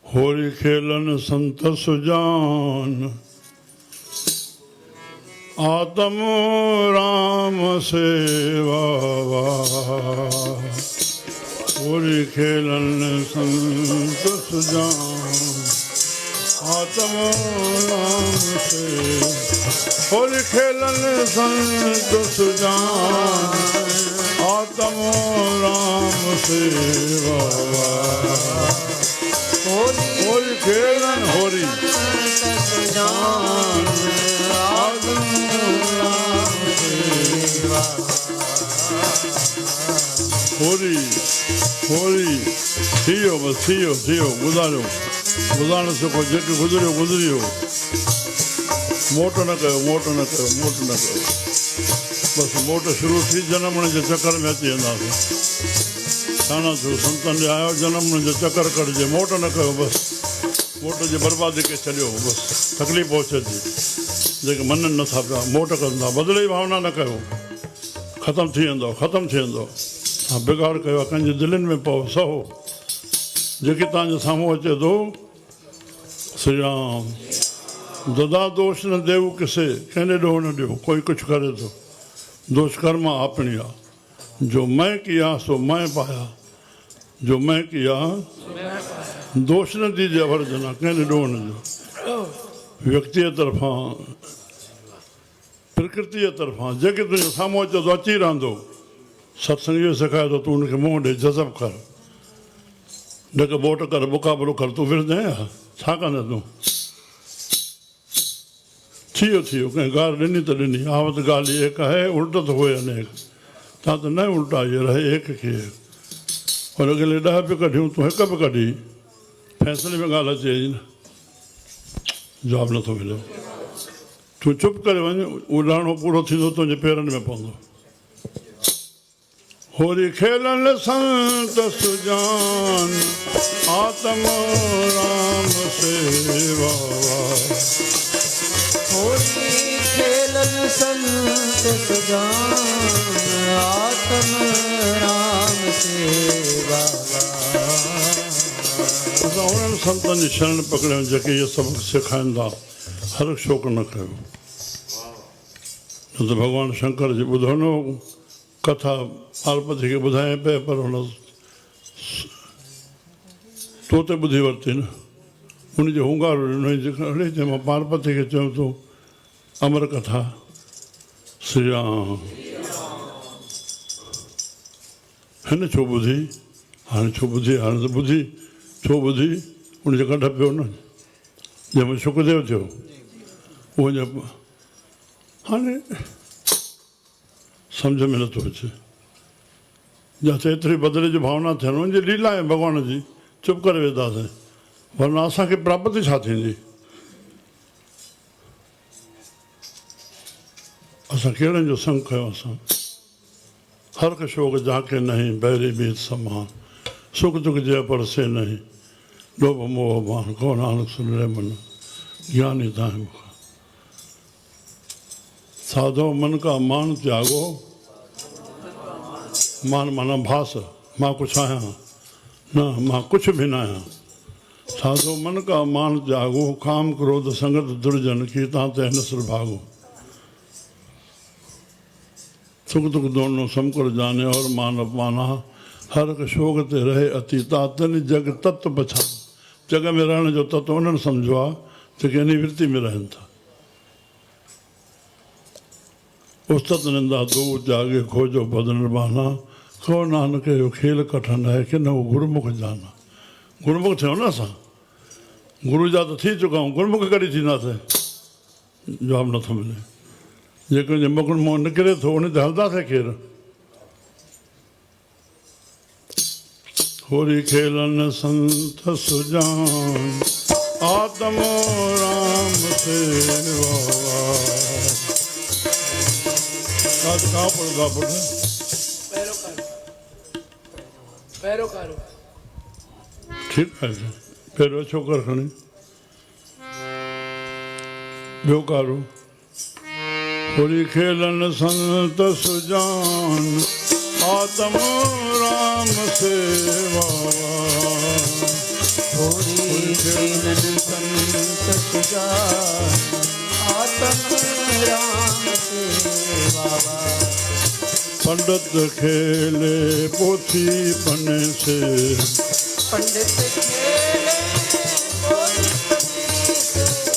होरी खेलन संत सुजान, आत्म राम सेवा। होरी खेलन संत सुजान, आत्म राम सेवा। होरी खेलन संत सुजान, आत्म राम सेवा। होरी खेलन होरी सुजान, आत्म राम सेवा। होरी होरी थियो बस थियो गुज़ारियो गुज़ारण से को जेके गुज़रियो गुज़रियो। मोट न कयो मोट न कयो मोट न कयो। बस मोट शुरू थी जनमण जे चक्कर में अची वेंदासीं। थाना थियो संतन जे आयो जनमण जे चक्कर कढिजे। मोट न कयो बस मोट जे बर्बादी के छॾियो। बस तकलीफ़ पहुचे थी जेके मननि नथा पिया मोट कंदा। बदिले भावना न कयो ख़तमु थी वेंदो ख़तमु थी वेंदो। हा बिगाड़ कयो कंहिंजे दिलनि में पओ सहो जेके तव्हांजे साम्हूं अचे थो। श्री राम ददा दोष न देव किसे कहने ॾोह न ॾियो। कोई कुछ करे तो दोष कर्म आपणिया। जो मैं किया सो मैं पाया। जो मैं किया दोष न दीजिए वर्जना कहने ॾोह न ॾियो। व्यक्ति तरफां प्रकृति तरफां जेके तुंहिंजे साम्हूं अचे थो अची रहंदो। सत्संग इहो सेखारे थो तूं हुनखे मुंहुं ॾे जज़ब कर न कि बोट कर मुक़ाबिलो कर। तूं विरजांइ हा छा कंदे तूं। थियो कंहिं ॻाल्हि ॾिनी त ॾिनी। आवत ॻाल्हि एक है उल्ट तो हुए अनेक। तव्हां त न उल्टा ये रहे एक खे। पर अॻिले 10 बि कढियूं तूं हिकु बि कढी फैसले में ॻाल्हि अचे न जवाबु नथो मिले। तूं चुप करे वञ उॾाणो पूरो थींदो तुंहिंजे पेरनि में पवंदो। होरी खेलन संत सुजान, आत्म राम सेवा। होरी खेलन संत सुजान, आत्म राम सेवा। असां उन्हनि संतनि जी शरण पकड़ियूं जेके इहे सबक़ सेखारीनि था। हर शौक़ न कयो न त भॻवानु शंकर जी ॿुधो न कथा पार्वती खे ॿुधाए पिए पर हुन तो ते ॿुधी वरिती न। उनजो हुंगारो ॾिनो चई मां पार्वती खे चयो तूं अमर कथा। श्री राम हिन छो ॿुधी हाणे छो ॿुधी हाणे त ॿुधी छो ॿुधी उनजो कढ पियो न जंहिंमें शुकदेव थियो उहो हाणे सम्झ में नथो अचे। जिते एतिरी बदिले जी भावना थियनि उनजी लीला आहे भॻवान जी। चुप करे वेंदासीं वरना असांखे प्राप्ति छा थींदी। असां कहिड़नि जो संग कयो। असां हर हिकु शौक़ झांके नहीं बैरी बीत समान। सुख दुख जे पर से नहीं लोभ मोह मान को नानक सुन रे मन ज्ञानी ताहे मुख। साधो मन का मान त्यागो। मान माना भास मां कुछ आहियां न मां कुछ भी न आहियां। साधो मन का मान त्यागो। काम क्रोध संगत दुर्जन की ताते नस्ल भागो। सुख दुख दोनों समकर जाने और मान अपमाना। हर हिकु शोक ते रहे अति तातनि जग तत्व पछा। जग में रहण जो तत्व उन्हनि सम्झो आहे जेके इन वृत्ति में रहनि था। उस्तत निंदा दूर जागे खोजो बद निर्बाना। खो नानक जो खेल कठन है कि न वो गुरुमुख जाना। गुरुमुख थियो न असां गुरु जा त थी चुका आहियूं। गुरुमुख कॾहिं थींदासीं जवाबु नथो मिले। जेकॾहिं मुख मां निकिरे थो उन ते हलंदासीं केरु। होरी खेलन संत सुजान, आत्म राम सेवा। ठीक है पहिरियों छो कर खणी ॿियो कारो। होरी खेलन संत सुजान, आत्म राम सेवा। सुजान आत्म राम सेवा पंडित खेले पोथी बने से पंडित खेले कोई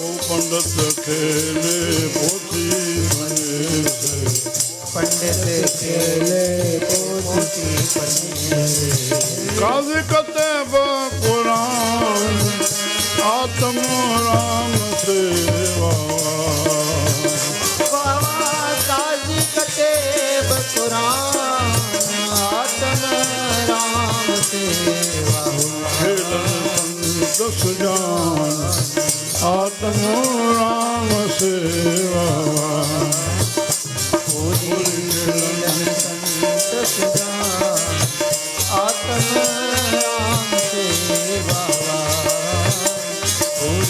ओ पंडित खेले पोथी बने से पंडित खेले पोथी बने काजी कतेब कुरान आत्म राम सेवा काजी कतेब कुरान आत्म राम सेवा खेलन संत सुजान आत्म राम सेवा संत सुजान आत्म राम सेवा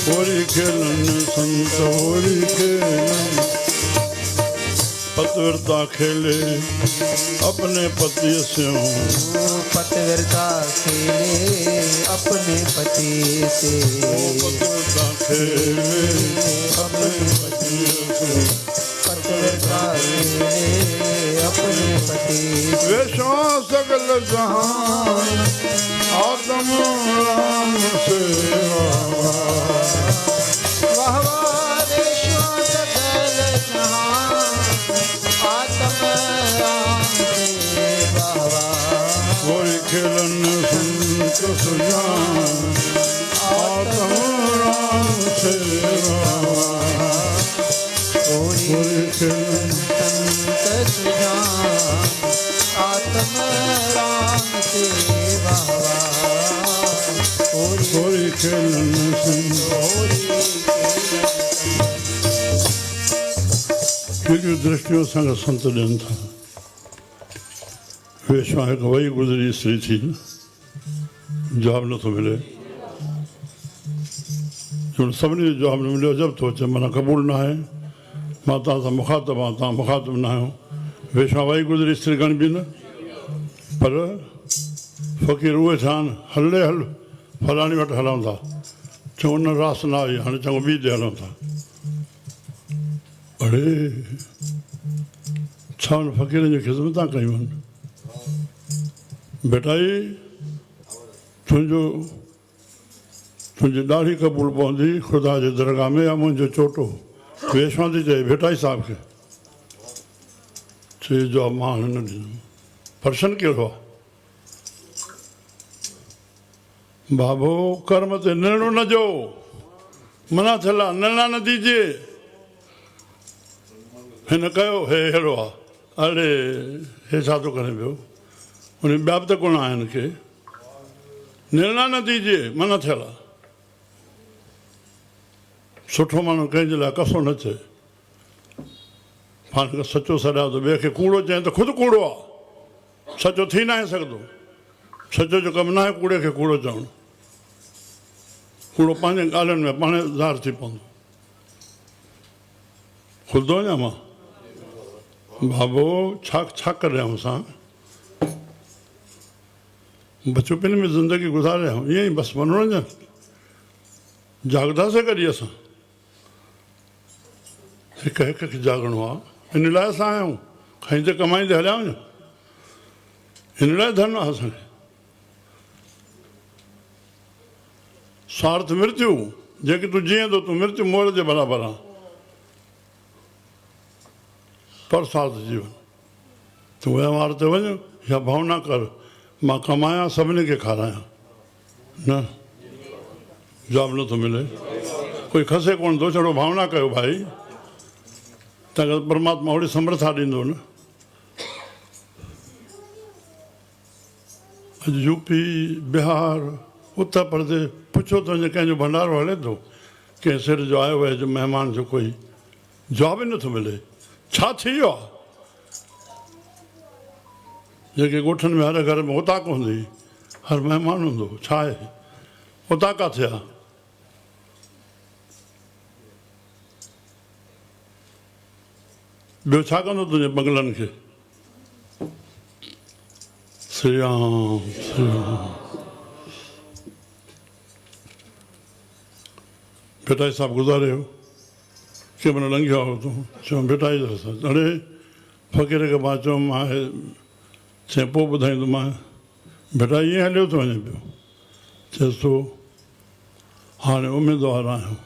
होरी खेलन संत होरी खेलन पतिव्रता खेले अपने पति से पतिव्रता खेले अपने पति से पतिव्रता खेले अपने पति से पतिव्रता खेले अपने पति से वेशा सकल जहान आत्म राम सेवा वाह वाह देशों सकल जहान आत्म राम सेवा होरी खेलन संत सुजान आत्म राम सेवा होरी खेलन संत सुजान आत्म राम सेवा होरी खेलन संत केॾियूं दृष्टियूं असांखे संत ॾियनि था वेशवा हिकु वई गुज़री स्त्री थी जवाब नथो मिले सभिनी जो जवाब न मिलियो जब थो अचे माना क़बूल न आहे मां तव्हां सां मुखातिबु आहियां तव्हां मुखातिबु न आहियो वेशवा वई गुज़री स्त्री गणबी न पर फ़क़ीर उहे छा आहिनि हले हल फलाणी वटि हलूं था चङो न रास न आई हाणे चङो ॿी ॾे हलूं था अड़े छा हुन फ़क़ीरनि जी ख़िदमतां कयूं आहिनि बेटाई तुंहिंजी ॾाढी क़बूल पवंदी ख़ुदा जे दरगाह में या मुंहिंजो चोटो वेशवा थी चए बेटाई साहिब खे चई जवाब मां हाणे न ॾींदुमि पर्शन कहिड़ो आहे बाबो कर्म ते निर्णय न ॾियो मना थियल आहे निर्णय न दीजिए हिन कयो हे अहिड़ो आहे अड़े हे छा थो करे पियो उन ॿिया बि त कोन आहिनि के निर्णय न दीजिए मना थियल आहे सुठो माण्हू कंहिंजे लाइ कसो न थिए पाण खे सचो सॾा थो ॿिए खे कूड़ो चए त ख़ुदि कूड़ो आहे सचो थी न आहे सघंदो सचो जो कमु न आहे कूड़े खे कूड़ो चवणु कूड़ो पंहिंजे ॻाल्हियुनि में पाण ज़ाहिर थी पवंदो खुलंदो अञा मां बाबो छा करे आहियूं असां बचपन में ज़िंदगी गुज़ारे आहियूं ईअं ई बसि मनोरंजन जागदासीं कॾहिं असां हिकु हिकु खे जागणो आहे इन लाइ असां आया आहियूं खाईंदे कमाईंदे हलिया वञूं हिन लाइ धन आहे असांखे स्वार्थ मृत्यु जेकी तूं जीअंदो तूं मृत्यु मोर जे बराबरि आहे पर स्वार्थ जीवन तूं वहिंवार ते वञ या भावना कर मां कमायां सभिनी खे खारायां न जवाब नथो मिले कोई खसे कोन थो छड़ो भावना कयो भाई तव्हांखे परमात्मा ओड़ी समर्था ॾींदो न अॼु यूपी बिहार उत्तर प्रदेश पुछो त वञे कंहिंजो भंडारो हले थो कंहिं सिर जो आयो आहे जो महिमान जो कोई जवाब ई नथो मिले छा थी वियो आहे जेके ॻोठनि में हर घर में उताक हूंदी हर महिमान हूंदो छा आहे उतां किथे आहे ॿियो छा कंदो तुंहिंजे बंगलनि खे श्री राम श्री राम भेटाई साहब गुज़ारे हो कि मन लंघिया हो तूं चयो भेटाई अड़े फ़क़ीर खे मां चयो मां चई पोइ ॿुधाईंदो मां भेटाई ईअं हलियो थो वञे पियो चएसि थो हाणे उमेदवार आहियूं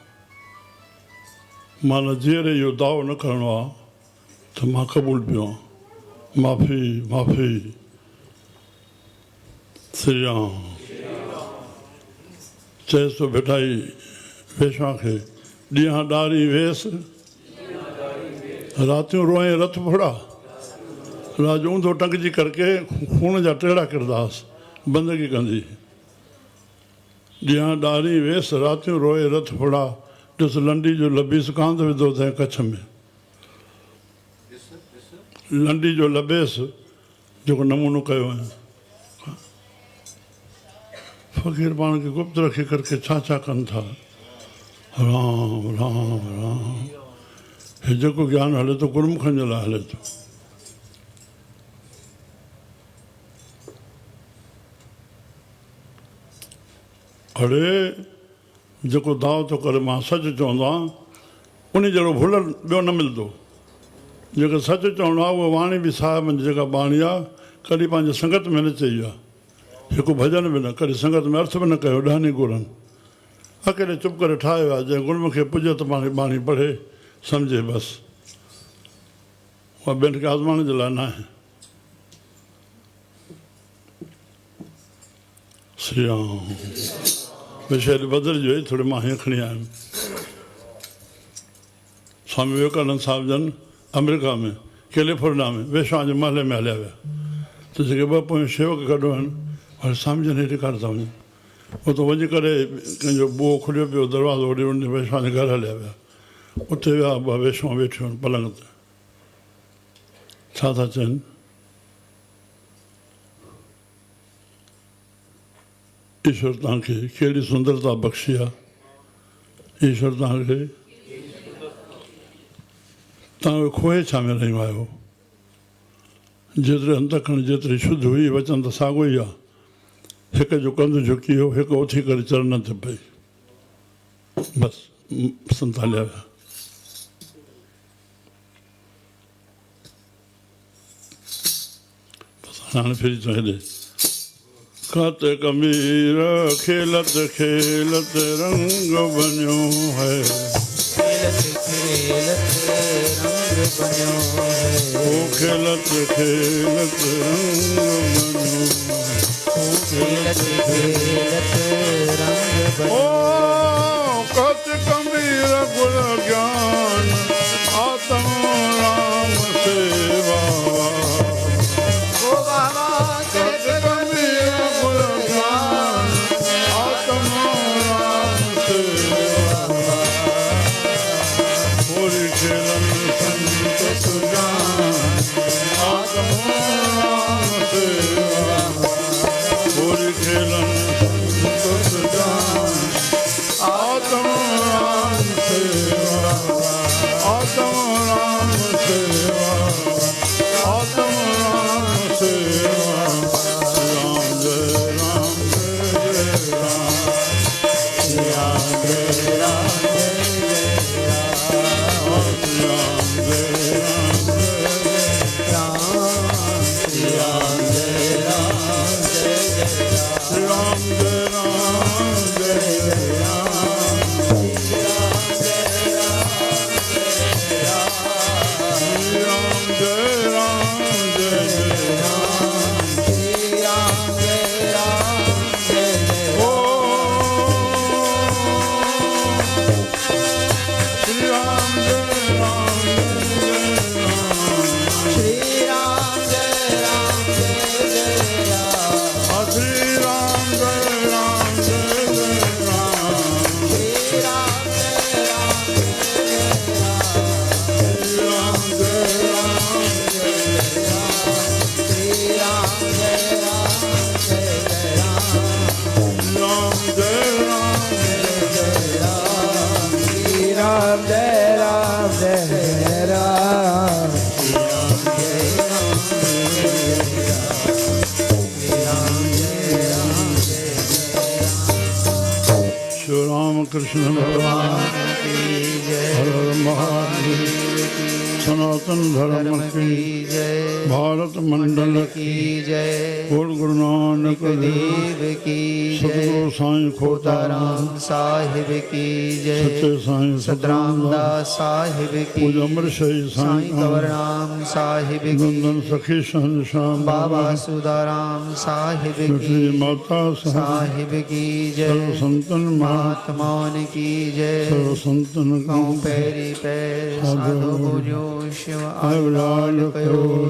माना जीअं इहो दावो न करिणो आहे त मां क़बूल पियो आहियां माफ़ी माफ़ी श्री राम चएसि थो भेटाई वेश्वा खे ॾींहं ॾारी वेसि रातियूं रोए रथ फोड़ा राज ऊंधो टंगजी करके खून जा टेड़ा किरदासि बंदगी कंदी ॾींहं ॾारी वेसि रातियूं रोए रथ फोड़ा ॾिस लंडी जो लबीस कांध विधो अथई कच्छ में लंडी जो लबेस जेको नमूनो कयो आहे फ़क़ीर पाण खे गुप्त रखी करके छा छा कनि था राम राम राम हे जेको ज्ञान हले थो गुरमुखनि जे लाइ हले थो अड़े जेको दाव थो करे मां सच चवंदो आहियां उन जहिड़ो भुलर ॿियो न मिलंदो जेको सच चवणो आहे उहा वाणी बि साहिब जेका बाणी आहे कॾहिं पंहिंजे संगत में न चई आहे हिकु भॼन बि न कॾहिं संगत में अर्थ बि न कयो ॾहनि गुरनि अकेले चुप करे ठाहियो आहे जंहिं गुरमुखे पुॼे त पाण बाणी पढ़े सम्झे बसि उहा ॿियनि खे आज़माइण जे लाइ न आहे श्री राम विषय बदिलजो ई थोरी मां हीअं खणी आयुमि स्वामी विवेकानंद साहिब जन अमेरिका में कैलिफोर्निया में वेश्वा जे महले में हलिया विया त जेके ॿ पोइ शेवक गॾु आहिनि हाणे स्वामी जन हेठि कान था वञनि उते वञी करे कंहिंजो बुहो खुलियो पियो दरवाज़ो वॾी उन वेश्वा जे घर हलिया विया उते विया ॿ वेश्वाऊं वेठियूं आहिनि पलंग ते छा था चवनि ईश्वर तव्हांखे कहिड़ी सुंदरता बख़्शी आहे ईश्वर तव्हांखे तव्हां खोए छा में रहियो आहियो जेतिरे अंतखण जेतिरी शुद्ध हुई वचन त साॻियो ई आहे हिक जो कंधु झुकी वियो हिकु उथी करे चरणनि ते पई बसि संत हलिया विया बसि हाणे फिरी थो हेॾे खत कबीर खेलत खेलत रंग बनियो है खेलत खेलत रंग ओ बनियो खेलत खेलत रंग बनियो ओ खत कबीर गुर ज्ञान आत्म राम सेवा ओ बाबा खत कबीर गुर ज्ञान आत्म राम सेवा पूरी खेलन संत सुजान आत्म राम सेवा पूरी खेलन संत सुजान आत्म राम सेवा कृष्ण भगवान की जय। हर हर महादेव। सनातन धर्म की जय। भारत मंडल की जय। बोल गुरु नानक देव की जय। सतगुरु साईं खोताराम साहिब की जय। सच्चे साईं सतरामदास साहिब की। पूज अमर शही साईं कंवरराम साहिब की। नंदन सखी शन श्याम बाबा सुदाराम साहिब की। श्री माता साहिब की जय। सर्व संतन महात्माओं की जय। सर्व संतन गौ पैरी पैर साधु साधु बोलो शिव आयुलाल आयुलाल कयो।